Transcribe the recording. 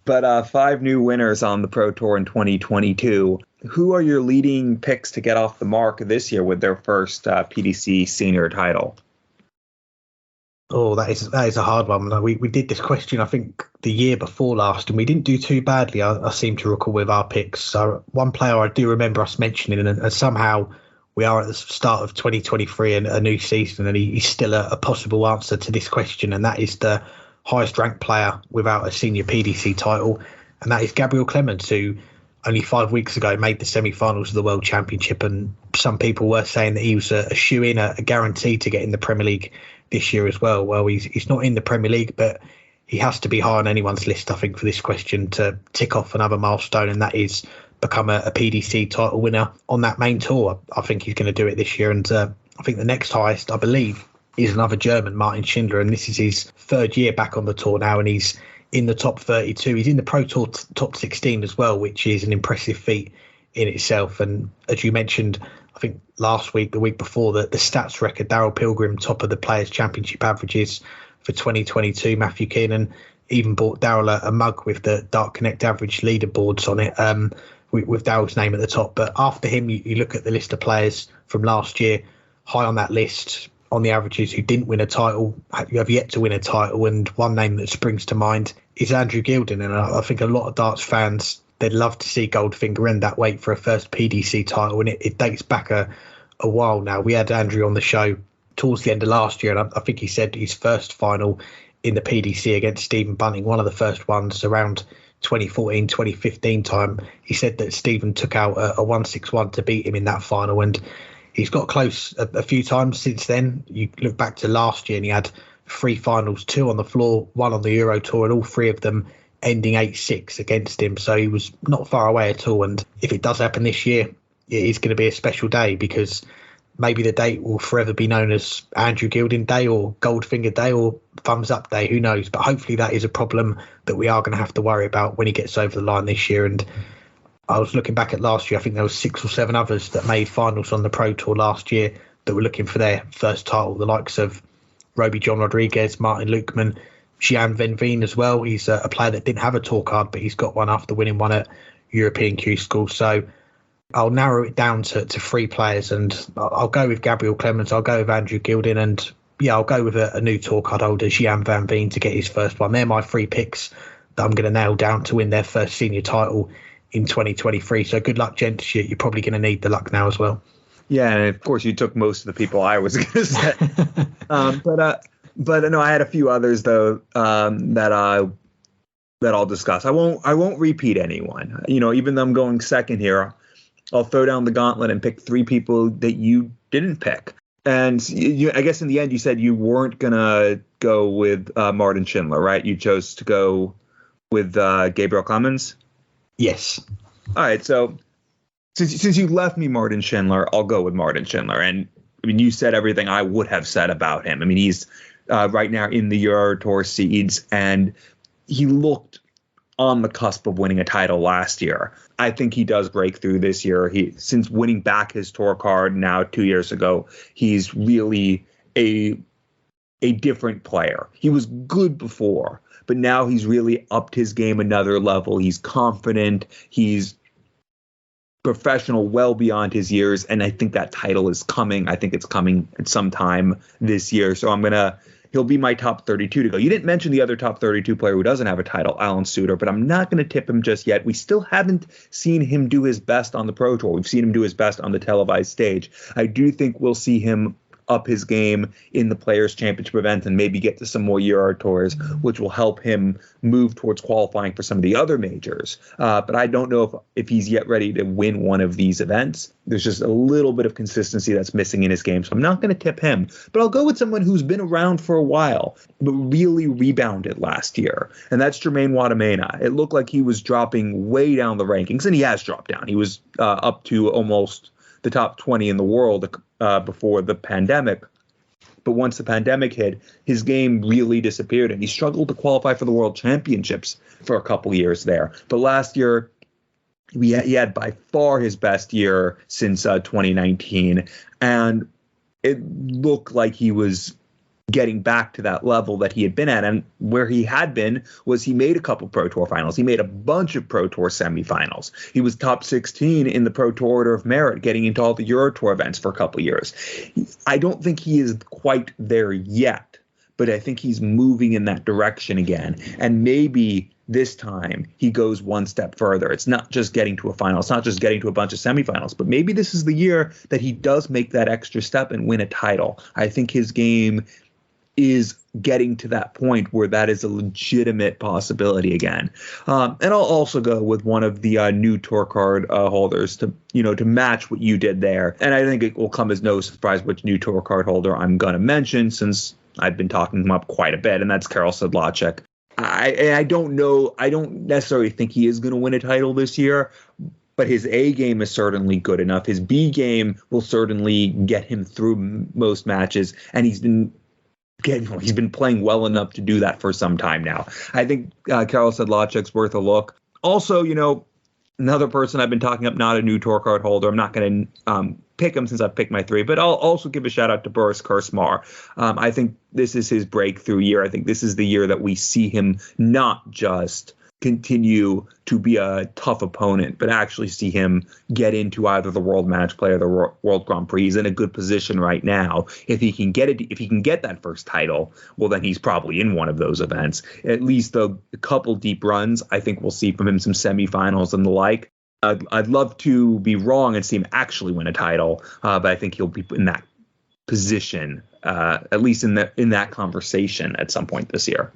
But 5 new winners on the Pro Tour in 2022. Who are your leading picks to get off the mark this year with their first PDC senior title? Oh, that is a hard one. We did this question, I think, the year before last, and we didn't do too badly, I seem to recall, with our picks. So one player I do remember us mentioning, and somehow we are at the start of 2023 and a new season, and he's still a possible answer to this question, and that is the highest ranked player without a senior PDC title, and that is Gabriel Clemens, who only 5 weeks ago made the semi-finals of the World Championship, and some people were saying that he was a shoe-in, a guarantee to get in the Premier League this year as well. Well, he's not in the Premier League, but he has to be high on anyone's list, I think, for this question to tick off another milestone, and that is become a PDC title winner on that main tour. I think he's going to do it this year, and I think the next highest, I believe, is another German, Martin Schindler, and this is his 3rd year back on the tour now, and he's in the top 32. He's in the Pro Tour top 16 as well, which is an impressive feat in itself. And as you mentioned, I think last week, the week before, the stats record, Daryl Pilgrim, top of the Players' Championship averages for 2022. Matthew Keenan even bought Daryl a mug with the Dark Connect average leaderboards on it, with Daryl's name at the top. But after him, you look at the list of players from last year, high on that list on the averages, who didn't win a title, you have yet to win a title. And one name that springs to mind is Andrew Gilding. And I think a lot of darts fans, they'd love to see Goldfinger end that wait for a first PDC title. And it dates back a while now. We had Andrew on the show towards the end of last year, and I think he said his first final in the PDC against Stephen Bunting, one of the first ones around 2014, 2015 time. He said that Stephen took out a 161 to beat him in that final, and he's got close a few times since then. You look back to last year and he had 3 finals, 2 on the floor, 1 on the Euro Tour, and all 3 of them ending 8-6 against him. So he was not far away at all. And if it does happen this year, it is going to be a special day, because maybe the date will forever be known as Andrew Gilding Day or Goldfinger Day or Thumbs Up Day. Who knows? But hopefully that is a problem that we are going to have to worry about when he gets over the line this year. And I was looking back at last year, I think there was 6 or 7 others that made finals on the Pro Tour last year that were looking for their first title, the likes of Roby John Rodriguez, Martin Lukeman, Gian Van Veen as well. He's a player that didn't have a tour card, but he's got one after winning one at European Q School. So I'll narrow it down to 3 players, and I'll go with Gabriel Clemens, I'll go with Andrew Gilding, and I'll go with a new tour card holder, Gian Van Veen, to get his first one. They're my 3 picks that I'm going to nail down to win their first senior title in 2023. So good luck, gents. You're probably going to need the luck now as well. Yeah, and of course you took most of the people I was going to say. But no, I had a few others though that I'll discuss. I won't repeat anyone. Even though I'm going second here, I'll throw down the gauntlet and pick 3 people that you didn't pick. And I guess in the end you said you weren't gonna go with Martin Schindler, right? You chose to go with Gabriel Clemens. Yes. All right. So since you left me Martin Schindler, I'll go with Martin Schindler. And I mean, you said everything I would have said about him. I mean, he's right now in the Euro Tour seeds, and he looked on the cusp of winning a title last year. I think he does break through this year. Since winning back his tour card now 2 years ago, he's really a different player. He was good before, but now he's really upped his game another level. He's confident. He's professional well beyond his years. And I think that title is coming. I think it's coming at some time this year. So he'll be my top 32 to go. You didn't mention the other top 32 player who doesn't have a title, Alan Suter, but I'm not going to tip him just yet. We still haven't seen him do his best on the Pro Tour. We've seen him do his best on the televised stage. I do think we'll see him up his game in the Players' Championship event and maybe get to some more Euro Tours, which will help him move towards qualifying for some of the other majors. But I don't know if he's yet ready to win one of these events. There's just a little bit of consistency that's missing in his game. So I'm not going to tip him, but I'll go with someone who's been around for a while, but really rebounded last year. And that's Jermaine Watamena. It looked like he was dropping way down the rankings, and he has dropped down. He was up to almost the top 20 in the world before the pandemic. But once the pandemic hit, his game really disappeared, and he struggled to qualify for the World Championships for a couple years there. But last year, he had by far his best year since 2019, and it looked like he was getting back to that level that he had been at. And where he had been was he made a couple Pro Tour finals. He made a bunch of Pro Tour semifinals. He was top 16 in the Pro Tour Order of Merit, getting into all the Euro Tour events for a couple of years. I don't think he is quite there yet, but I think he's moving in that direction again. And maybe this time he goes one step further. It's not just getting to a final. It's not just getting to a bunch of semifinals, but maybe this is the year that he does make that extra step and win a title. I think his game is getting to that point where that is a legitimate possibility again. And I'll also go with one of the new tour card holders to match what you did there. And I think it will come as no surprise which new tour card holder I'm going to mention, since I've been talking him up quite a bit, and that's Karol Sedlacek. I don't know. I don't necessarily think he is going to win a title this year, but his A game is certainly good enough. His B game will certainly get him through most matches, and he's been playing well enough to do that for some time now. I think Karol Sedlacek's worth a look. Also, another person I've been talking up, not a new tour card holder. I'm not going to pick him since I've picked my three, but I'll also give a shout out to Boris Kursmar. I think this is his breakthrough year. I think this is the year that we see him not just continue to be a tough opponent, but actually see him get into either the World Match Play or the World Grand Prix. He's in a good position right now. If he can get that first title, well, then he's probably in one of those events. At least a couple deep runs, I think we'll see from him, some semifinals and the like. I'd love to be wrong and see him actually win a title, but I think he'll be in that position, at least in that conversation at some point this year.